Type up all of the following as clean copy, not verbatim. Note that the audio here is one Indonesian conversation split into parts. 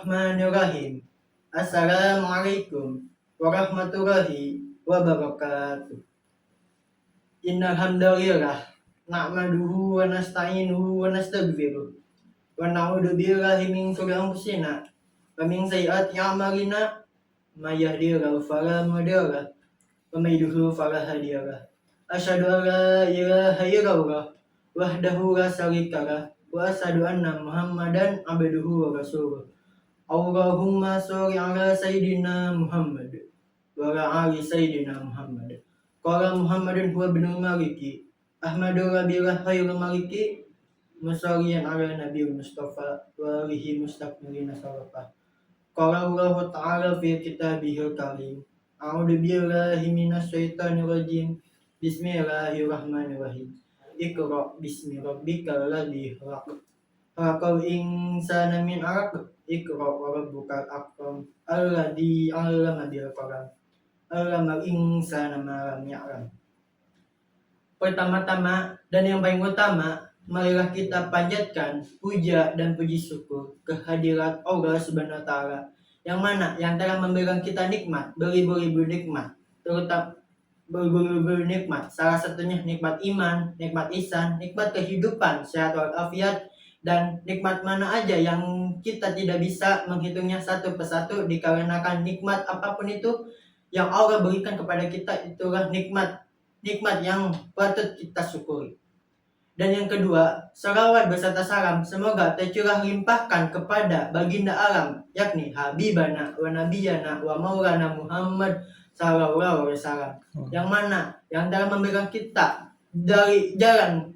Bismillahirrahmanirrahim. Assalamualaikum warahmatullahi wabarakatuh. Innal hamdalillah nahmaduhu wa nasta'inuhu wa nastaghfiruh wa na'udzu billahi min shururi anfusina wa min sayyiati a'malina may yahdihillahu fala mudilla lahu wa may yudlil fala hadiya lahu. Asyhadu an la ilaha illallah wahdahu la syarika lahu wa asyhadu anna Muhammadan abduhu wa rasuluh. Allahumma sholli ala sayyidina Muhammad wa ala ali sayyidina Muhammad. Qala Muhammadun huwa ibnul maliki Ahmadu rabilah khairul maliki musalliyan ala nabiyil mustafa wa alihi mustaqbilina salafah. Qala Allah ta'ala fi kitabihil karim. A'udzu billahi minasy syaithanir rajim. Bismillahirrahmanirrahim. Iqra bismi rabbikal ladzi khalaq. Khalaqal insana min 'alaq. Iqra wa rabbukal akram. Alladzi 'allama bil qalam. 'Allamal insana ma lam ya'lam. Pertama-tama dan yang paling utama, marilah kita panjatkan puja dan puji syukur kehadirat Allah Subhanahu wa taala yang mana yang telah memberikan kita nikmat, beribu-ribu nikmat, terutama beribu-ribu nikmat. Salah satunya nikmat iman, nikmat ihsan, nikmat kehidupan, sehat walafiat, dan nikmat mana aja yang kita tidak bisa menghitungnya satu persatu dikarenakan nikmat apapun itu yang Allah berikan kepada kita itulah nikmat yang patut kita syukuri. Dan yang kedua, salawat beserta salam semoga tercurah limpahkan kepada baginda alam, yakni Habibana wa Nabiyana wa Maulana Muhammad sallallahu alaihi wasallam, yang mana yang dalam memberikan kita dari jalan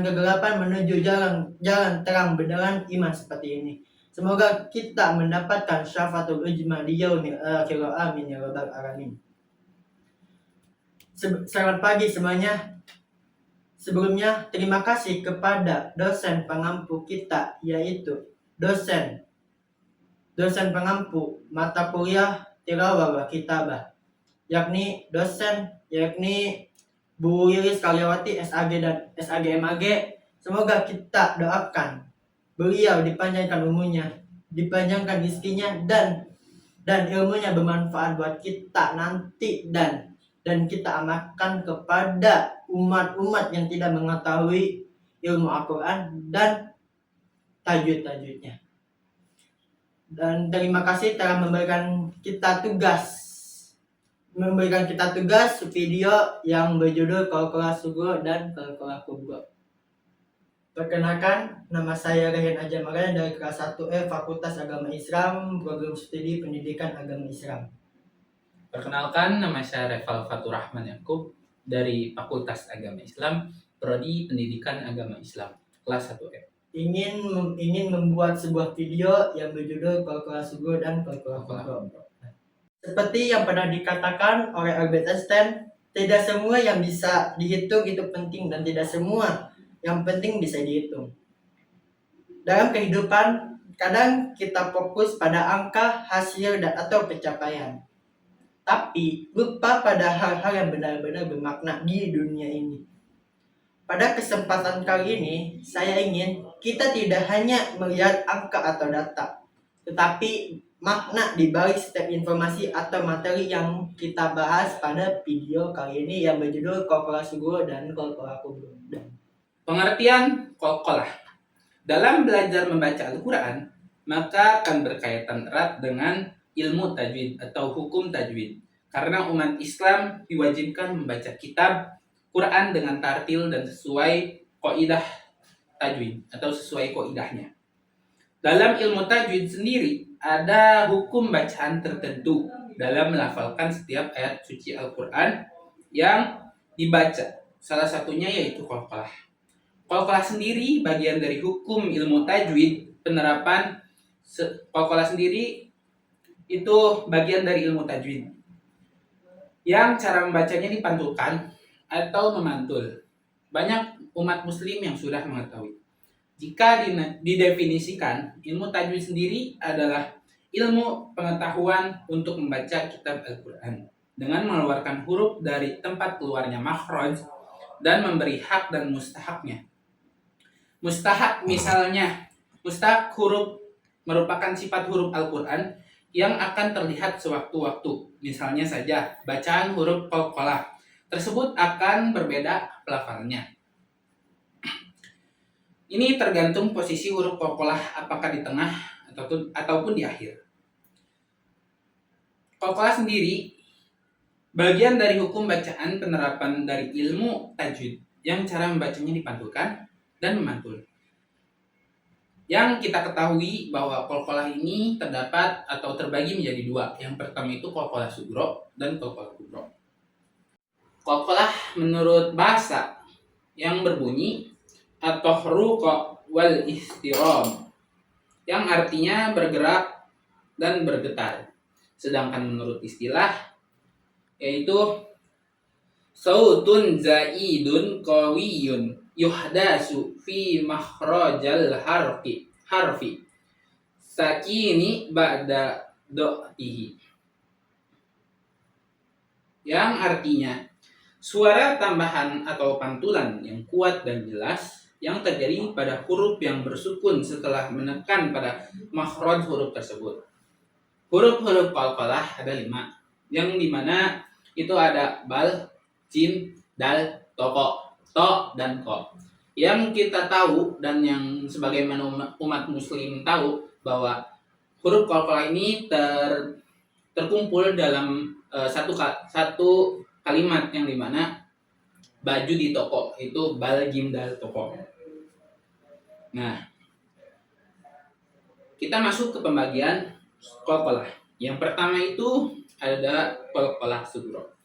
kegelapan menuju jalan terang beneran iman seperti ini. Semoga kita mendapatkan syafaatul ujma di yaumil akhir. Amin ya rabbal alamin. Selamat pagi semuanya. Sebelumnya terima kasih kepada dosen pengampu kita, yaitu dosen pengampu mata kuliah tilawah wa kitabah, yakni Bu Lilis Kalyawati SAG dan SAG MAG. Semoga kita doakan beliau dipanjangkan umurnya, dipanjangkan rezekinya, dan ilmunya bermanfaat buat kita nanti, dan kita amalkan kepada umat-umat yang tidak mengetahui ilmu Al-Quran dan tajwid-tajwidnya. Dan terima kasih telah memberikan kita tugas video yang berjudul Kalkulasi Subro dan Kalkulasi Kubro. Perkenalkan, nama saya Rehan Ajamara dari kelas 1E Fakultas Agama Islam, Program Studi Pendidikan Agama Islam. Perkenalkan, nama saya Reval Fatur Rahman Yakub dari Fakultas Agama Islam, Prodi Pendidikan Agama Islam, kelas 1E. Ingin membuat sebuah video yang berjudul Kalkulasi Subro dan Kalkulasi Kubro. Seperti yang pernah dikatakan oleh Albert Einstein, tidak semua yang bisa dihitung itu penting dan tidak semua yang penting bisa dihitung. Dalam kehidupan, kadang kita fokus pada angka, hasil, dan atau pencapaian. Tapi lupa pada hal-hal yang benar-benar bermakna di dunia ini. Pada kesempatan kali ini, saya ingin kita tidak hanya melihat angka atau data, tetapi makna di balik setiap informasi atau materi yang kita bahas pada video kali ini yang berjudul Kalkulasi Subro dan Kalkulasi Kubro. Pengertian qalqalah. Dalam belajar membaca Al-Quran, maka akan berkaitan erat dengan ilmu tajwid atau hukum tajwid. Karena umat Islam diwajibkan membaca kitab Quran dengan tartil dan sesuai kaidah tajwid atau sesuai kaidahnya. Dalam ilmu tajwid sendiri ada hukum bacaan tertentu dalam melafalkan setiap ayat suci Al-Quran yang dibaca. Salah satunya yaitu qalqalah. Qalqalah sendiri bagian dari hukum ilmu tajwid. Penerapan qalqalah sendiri itu bagian dari ilmu tajwid yang cara membacanya dipantulkan atau memantul. Banyak umat muslim yang sudah mengetahui. Jika didefinisikan, ilmu tajwid sendiri adalah ilmu pengetahuan untuk membaca kitab Al-Quran dengan mengeluarkan huruf dari tempat keluarnya makhraj dan memberi hak dan mustahaknya. Mustahak misalnya Mustaq huruf merupakan sifat huruf Al-Quran yang akan terlihat sewaktu-waktu. Misalnya saja, bacaan huruf qalqalah tersebut akan berbeda pelafalannya. Ini tergantung posisi huruf qalqalah, apakah di tengah ataupun di akhir. Qalqalah sendiri bagian dari hukum bacaan penerapan dari ilmu tajwid yang cara membacanya dipantulkan dan memantul. Yang kita ketahui bahwa qalqalah ini terdapat atau terbagi menjadi dua. Yang pertama itu qalqalah sugro dan qalqalah kubro. Qalqalah menurut bahasa yang berbunyi at-tahruqa wal ihtiram, yang artinya bergerak dan bergetar. Sedangkan menurut istilah yaitu sautun zaidun qawiyun yuhdasu fi makhrajal harfi sakini ba'da do'tihi, yang artinya suara tambahan atau pantulan yang kuat dan jelas yang terjadi pada huruf yang bersukun setelah menekan pada makhraj huruf tersebut. Huruf-huruf qalqalah ada 5, yang dimana itu ada bal, jim, dal, toko, to, dan ko. Yang kita tahu dan yang sebagaimana umat muslim tahu bahwa huruf qalqalah ini terkumpul dalam satu kalimat yang dimana baju di toko itu bal, jim, dal, toko. Nah, kita masuk ke pembagian qalqalah. Yang pertama itu ada qalqalah sugro.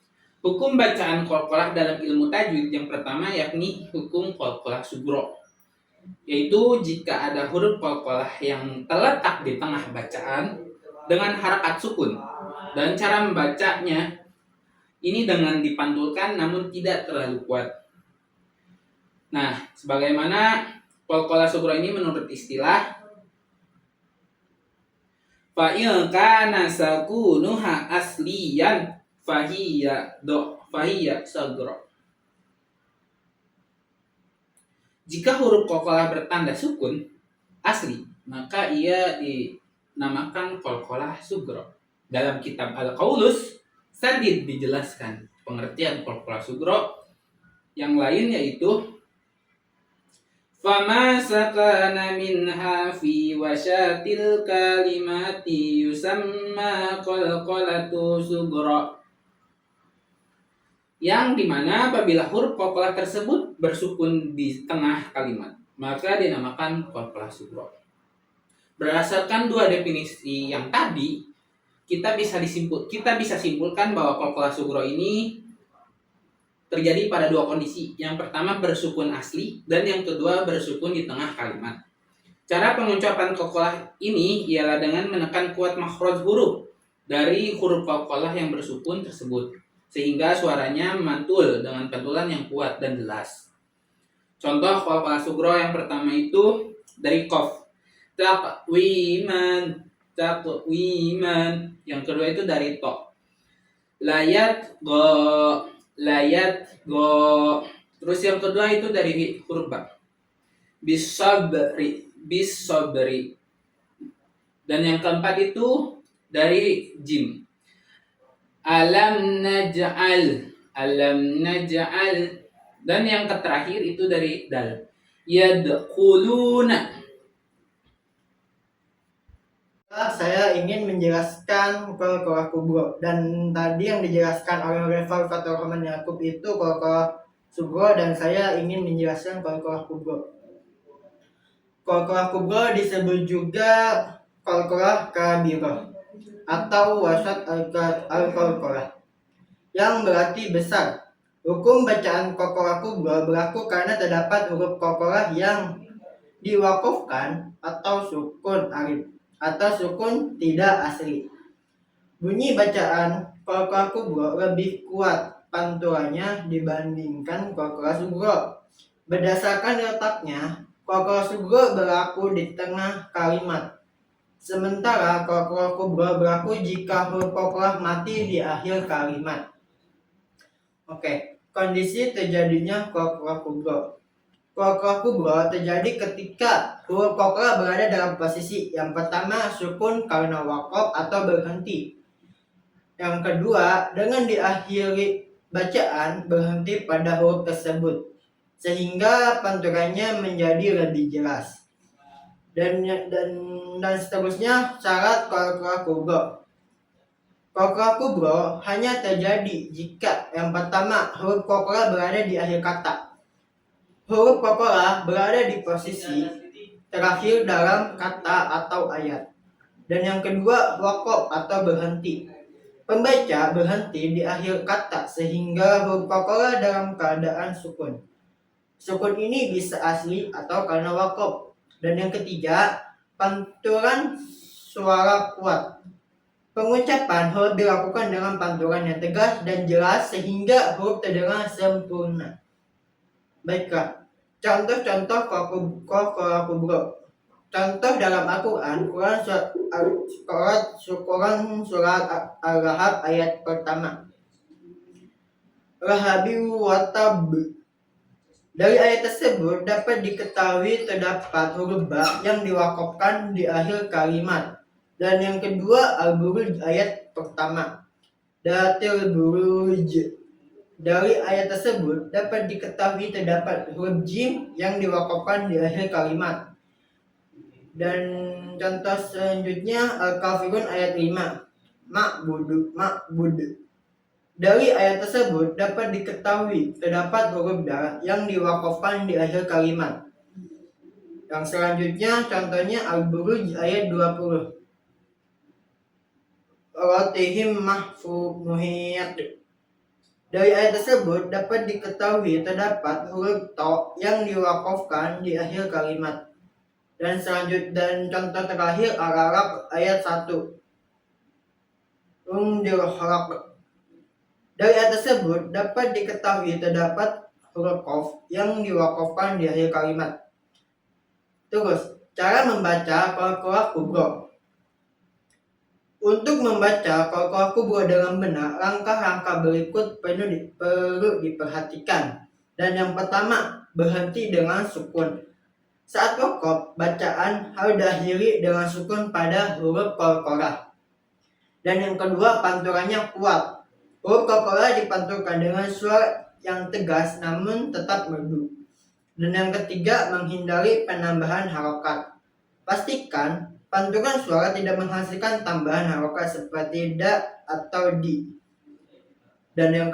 Hukum bacaan qalqalah dalam ilmu tajwid yang pertama yakni hukum qalqalah sugro, yaitu jika ada huruf qalqalah yang terletak di tengah bacaan dengan harakat sukun dan cara membacanya ini dengan dipantulkan namun tidak terlalu kuat. Nah, sebagaimana qalqalah sugro ini menurut istilah fa'il kana sakunuha asliyan fahiya sagro. Jika huruf qalqalah bertanda sukun asli, maka ia dinamakan qalqalah sugro. Dalam kitab Al-Qaulus Sadid dijelaskan pengertian qalqalah sugro yang lain, yaitu fama sakana minha fi wasyatil kalimati yusamma qalqalatu sugro, yang dimana apabila huruf qalqalah tersebut bersukun di tengah kalimat maka dinamakan qalqalah sugro. Berdasarkan dua definisi yang tadi, kita bisa simpulkan bahwa qalqalah sugro ini terjadi pada dua kondisi. Yang pertama bersukun asli dan yang kedua bersukun di tengah kalimat. Cara pengucapan qalqalah ini ialah dengan menekan kuat makhraj huruf dari huruf qalqalah yang bersukun tersebut sehingga suaranya mantul dengan pantulan yang kuat dan jelas. Contoh qalqalah sugro yang pertama itu dari qaf, taqwiman, yang kedua itu dari to, layat go. Terus yang kedua itu dari huruf ba, bisabri. Dan yang keempat itu dari jim, alam naj'al. Dan yang terakhir itu dari dal, yadkhuluna. Saya ingin menjelaskan qalqalah kubro, dan tadi yang dijelaskan oleh Reval Fathur Rahman Yakub itu qalqalah sugro, dan saya ingin menjelaskan qalqalah kubro. Qalqalah kubro disebut juga qalqalah kabirah atau wasat al-qalqalah, yang berarti besar. Hukum bacaan qalqalah kubro berlaku karena terdapat huruf qalqalah yang diwakufkan atau sukun alif atau sukun tidak asli. Bunyi bacaan qalqalah kubro lebih kuat pantulannya dibandingkan qalqalah sugro. Berdasarkan letaknya, qalqalah sugro berlaku di tengah kalimat, sementara qalqalah kubro berlaku jika huruf qalqalah mati di akhir kalimat. Oke, kondisi terjadinya qalqalah kubro. Qalqalah kubra terjadi ketika huruf qalqalah berada dalam posisi yang pertama sukun karena waqaf atau berhenti. Yang kedua, dengan diakhiri bacaan berhenti pada huruf tersebut sehingga pantulannya menjadi lebih jelas. Dan seterusnya syarat qalqalah kubra. Qalqalah kubra hanya terjadi jika yang pertama huruf qalqalah berada di akhir kata. Huruf qalqalah berada di posisi terakhir dalam kata atau ayat. Dan yang kedua, waqaf atau berhenti. Pembaca berhenti di akhir kata sehingga huruf qalqalah dalam keadaan sukun. Sukun ini bisa asli atau karena waqaf. Dan yang ketiga, pantulan suara kuat. Pengucapan huruf dilakukan dengan pantulan yang tegas dan jelas sehingga huruf terdengar sempurna. Baiklah, contoh-contoh qalqalah kubra. Contoh dalam Al-Quran, surat Al-Lahab ayat pertama. Lahabi wa tab. Dari ayat tersebut dapat diketahui terdapat huruf ba yang diwakafkan di akhir kalimat. Dan yang kedua, Al-Buruj ayat pertama. Datil buruj. Dari ayat tersebut dapat diketahui terdapat huruf jim yang diwakafkan di akhir kalimat. Dan contoh selanjutnya Al-Kafirun ayat 5. Ma'bud. Dari ayat tersebut dapat diketahui terdapat huruf da yang diwakafkan di akhir kalimat. Yang selanjutnya contohnya Al-Buruj ayat 20. Ratihim muhiyat. Dari ayat tersebut dapat diketahui terdapat huruf to yang diwakafkan di akhir kalimat. Dan contoh terakhir Al-Alaq ayat 1. Dari ayat tersebut dapat diketahui terdapat huruf qaf yang diwakafkan di akhir kalimat. Terus, cara membaca qalqalah kubra. Untuk membaca qalqalah kubra dengan benar, langkah-langkah berikut perlu diperhatikan. Dan yang pertama, berhenti dengan sukun. Saat waqaf, bacaan harus diakhiri dengan sukun pada huruf qalqalah. Dan yang kedua, pantulannya kuat. Huruf qalqalah dipantulkan dengan suara yang tegas namun tetap merdu. Dan yang ketiga, menghindari penambahan harokat. Pastikan pantulan suara tidak menghasilkan tambahan harokat seperti da atau di. Dan yang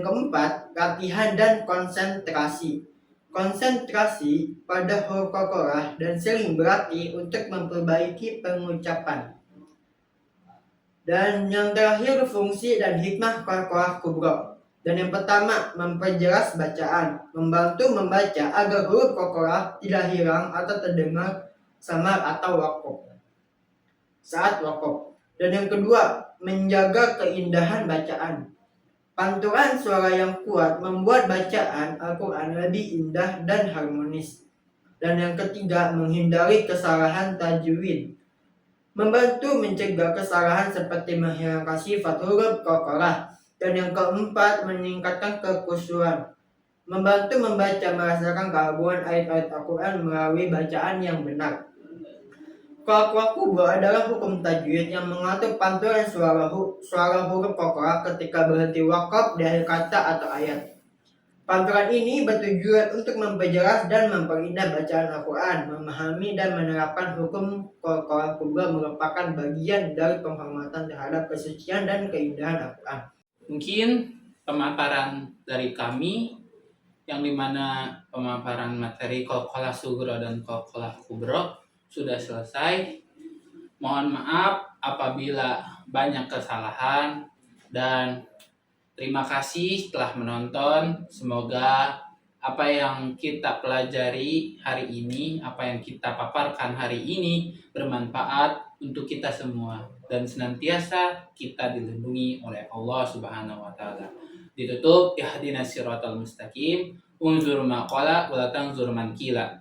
keempat, latihan dan konsentrasi. Konsentrasi pada huruf qalqalah dan sering berlatih untuk memperbaiki pengucapan. Dan yang terakhir, fungsi dan hikmah qalqalah kubra. Dan yang pertama, memperjelas bacaan, membantu membaca agar huruf qalqalah tidak hilang atau terdengar samar atau waqaf saat waqaf. Dan yang kedua, menjaga keindahan bacaan. Pantulan suara yang kuat membuat bacaan Al-Quran lebih indah dan harmonis. Dan yang ketiga, menghindari kesalahan tajwid. Membantu mencegah kesalahan seperti menghilangkan sifat huruf qalqalah. Dan yang keempat, meningkatkan kekhusyuan. Membantu membaca merasakan keagungan ayat-ayat Al-Quran melalui bacaan yang benar. Qalqalah kubra adalah hukum tajwid yang mengatur pantulan suara huruf qalqalah ketika berhenti waqaf di akhir kata atau ayat. Pantulan ini bertujuan untuk memperjelas dan memperindah bacaan Al-Quran. Memahami dan menerapkan hukum qalqalah kubra merupakan bagian dari penghormatan terhadap kesucian dan keindahan Al-Quran. Mungkin pemaparan dari kami yang dimana pemaparan materi qalqalah sughra dan qalqalah kubra sudah selesai. Mohon maaf apabila banyak kesalahan dan terima kasih telah menonton. Semoga apa yang kita pelajari hari ini, apa yang kita paparkan hari ini bermanfaat untuk kita semua dan senantiasa kita dilindungi oleh Allah Subhanahu wa taala. Ditutup, ihdinas siratal mustaqim, unzur ma qala wa la tanzur man qila.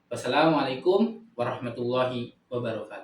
Wassalamualaikum warahmatullahi wabarakatuh.